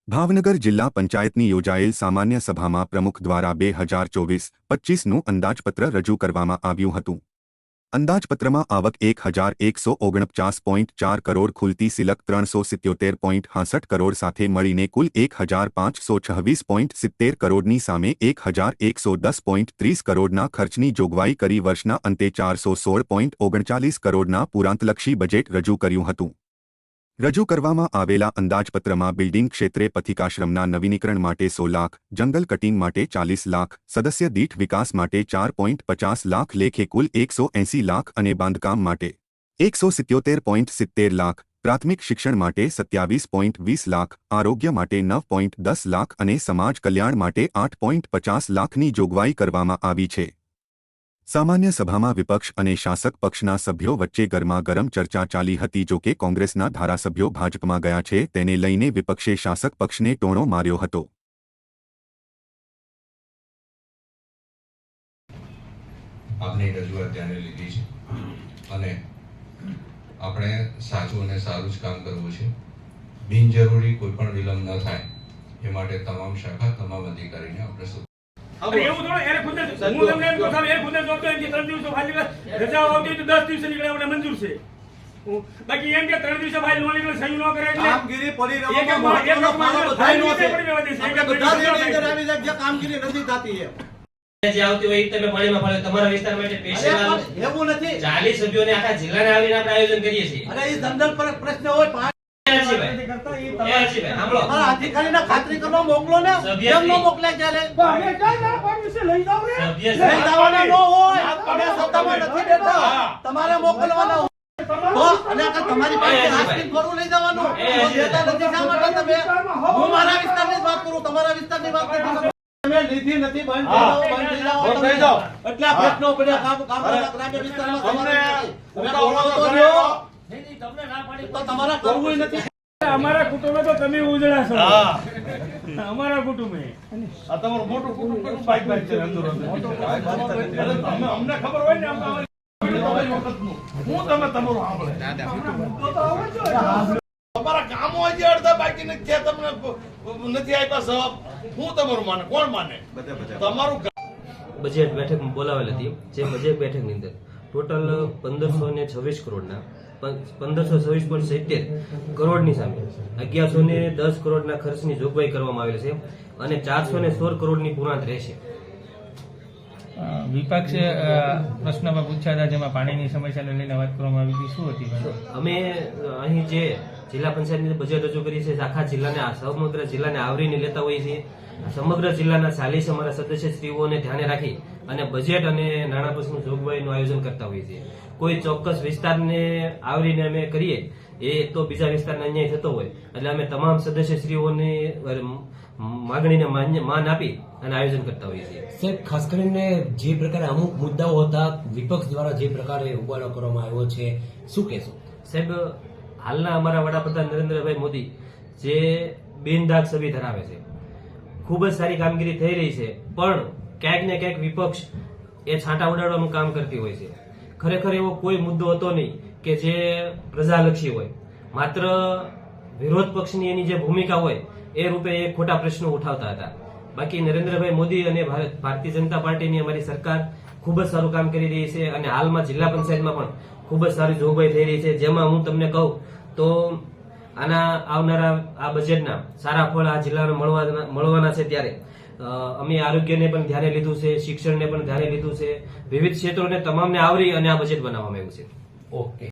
ભાવનગર જિલ્લા પંચાયતની યોજાયેલ સામાન્ય સભામાં પ્રમુખ દ્વારા 2024-25નું અંદાજપત્ર રજૂ કરવામાં આવ્યું હતું। અંદાજપત્રમાં આવક 1149.4 કરોડ, ખુલતી સિલક 377.68 કરોડ સાથે મળીને કુલ 1526.70 કરોડની સામે 1110.30 કરોડના ખર્ચની જોગવાઈ કરી વર્ષના અંતે 416.39 કરોડના પુરાંતલક્ષી બજેટ રજૂ કર્યું હતું। રજૂ કરવામાં આવેલા અંદાજપત્રમાં બિલ્ડિંગ ક્ષેત્રે પથિકાશ્રમના નવીનીકરણ માટે 100 લાખ, જંગલ કટિંગ માટે 40 લાખ, સદસ્ય દીઠ વિકાસ માટે 4.50 લાખ લેખે કુલ 180 લાખ અને બાંધકામ માટે 177.70 લાખ, પ્રાથમિક શિક્ષણ માટે 27.20 લાખ, આરોગ્ય માટે 9.10 લાખ અને સમાજ કલ્યાણ માટે 8.50 લાખની જોગવાઈ કરવામાં આવી છે। સામાન્ય સભામાં વિપક્ષ અને શાસક પક્ષના સભ્યો વચ્ચે ગરમાગરમ ચર્ચા ચાલી હતી। જો કે કોંગ્રેસના ધારાસભ્યો ભાજપમાં ગયા છે, તેને લઈને વિપક્ષે શાસક પક્ષને ટોણો માર્યો હતો। આપની રજૂઆત ધ્યાને લીધી છે અને આપણે સાચું અને સારું જ કામ કરવું છે। બિનજરૂરી કોઈ પણ વિલંબ ન થાય એ માટે તમામ શાખા, તમામ અધિકારીને આપણે એવું થોડું એને ખુદ હું તમને એમ કહું સાહેબ, એ ખુદ જોતો એમ કે 3 દિવસો ખાલી રજા આવતી તો 10 દિવસે નીકળે આપણે મંજૂર છે। બાકી એમ કે 3 દિવસે ભાઈ નો નીકળે, સહી ન કરે એટલે કામગીરી પડી રહેવામાં ભાઈ નો છે। આપણે બધા જે અંદર આવી જાય જે કામગીરી નથી થતી જે આવતી હોય તમે પાણીમાં પડે તમારા વિસ્તાર માટે સ્પેશિયલ એવું નથી। 40 સભ્યોને આખા જિલ્લાને આવીને આપણે આયોજન કરીએ છીએ। અરે એ ધંધલ પર પ્રશ્ન હોય અધિકારીને ખાતરી કરવા મોકલો ને, કેમ ન મોકલે ત્યારે અમે કઈ ના પાડ્યું છે લઈ જાવ ને, સભ્ય લઈ જવાના ન હોય, આપણે સત્તામાં નથી દેતા, તમારે મોકલવાના હોય તો અને કે તમારી પાસે આસ્કિંગ થોડું લઈ જવાનું તો દેતા નથી। શા માટે તમે? હું મારા વિસ્તારની વાત કરું, તમારા વિસ્તારની વાત નથી। તમે લીધી નથી, બંધ થઈ જાઓ એટલે આ પ્રશ્નો પડ્યા ગ્રામ્ય વિસ્તારમાં તમે બોલો તો રહ્યો તમને ના પાડી તો તમારા કરવું નથી। અમારા કુટુંબે તો તમે ઉજળા છો। અમારા કુટુંબે આ તમારું મોટું કુટુંબ કેટલું બાઈક છે અંદર અમને ખબર હોય ને હું તમે તમારું સાંભળે તમારા કામ હોય જે અડધા બાકી નથી, તમને નથી આપ્યા જવાબ, હું તમારું માને કોણ માને? તમારું બજેટ બેઠક બોલાવેલ હતી। જે બજેટ બેઠકની અંદર ટોટલ 1526 કરોડના 1526.70 કરોડની સામે 1110 કરોડના ખર્ચની જોગવાઈ કરવામાં આવેલી છે અને 416 કરોડની પુરાંત રહેશે। વિપક્ષે પ્રશ્નમાં પૂછ્યા હતા જેમાં પાણીની સમસ્યાને લઈને વાત કરવામાં આવી હતી, શું હતી? અમે અહીં જે જિલ્લા પંચાયતની બજેટ રજૂ કરી છે, આખા જિલ્લાને સમગ્ર જિલ્લાને આવરીને લેતા હોઈએ છીએ। સમગ્ર જિલ્લાના 40 અમારા સદસ્યશ્રીઓને ધ્યાને રાખી અને બજેટ અને નાણાં પંચની જોગવાઈનું આયોજન કરતા હોઈએ છીએ। કોઈ ચોક્કસ વિસ્તારને આવરીને અમે કરીએ એ તો બીજા વિસ્તારને અન્યાય થતો હોય એટલે અમે તમામ સદસ્યશ્રીઓની માગણીને માન આપી અને આયોજન કરતા હોઈએ છીએ। સાહેબ, ખાસ કરીને જે પ્રકારે અમુક મુદ્દાઓ હતા વિપક્ષ દ્વારા જે પ્રકારે ઉબાડો કરવામાં આવ્યો છે, શું કહેશો? સાહેબ, હાલના અમારા વડાપ્રધાન નરેન્દ્રભાઈ મોદી જે બિનદાગ છબી ધરાવે છે, ખૂબ જ સારી કામગીરી થઈ રહી છે, પણ ક્યાંક ને ક્યાંક વિપક્ષ એ છાંટા ઉડાડવાનું કામ કરતી હોય છે। ખરેખર એવો કોઈ મુદ્દો હતો નહીં કે જે પ્રજાલક્ષી હોય, માત્ર વિરોધ પક્ષની એની જે ભૂમિકા હોય એ રૂપે એ ખોટા પ્રશ્નો ઉઠાવતા હતા। બાકી નરેન્દ્રભાઈ મોદી અને ભારતીય જનતા પાર્ટીની અમારી સરકાર ખૂબ જ સારું કામ કરી રહી છે અને હાલમાં જિલ્લા પંચાયતમાં પણ ખૂબ જ સારી જોગવાઈ થઈ રહી છે। જેમાં હું તમને કહું તો આના આવનારા આ બજેટના સારા ફળ આ જિલ્લાને મળવાના છે। ત્યારે અમે આરોગ્યને પણ ધ્યાને લીધું છે, શિક્ષણને પણ ધ્યાને લીધું છે, વિવિધ ક્ષેત્રોને તમામને આવરી અને આ બજેટ બનાવવામાં આવ્યું છે। ઓકે।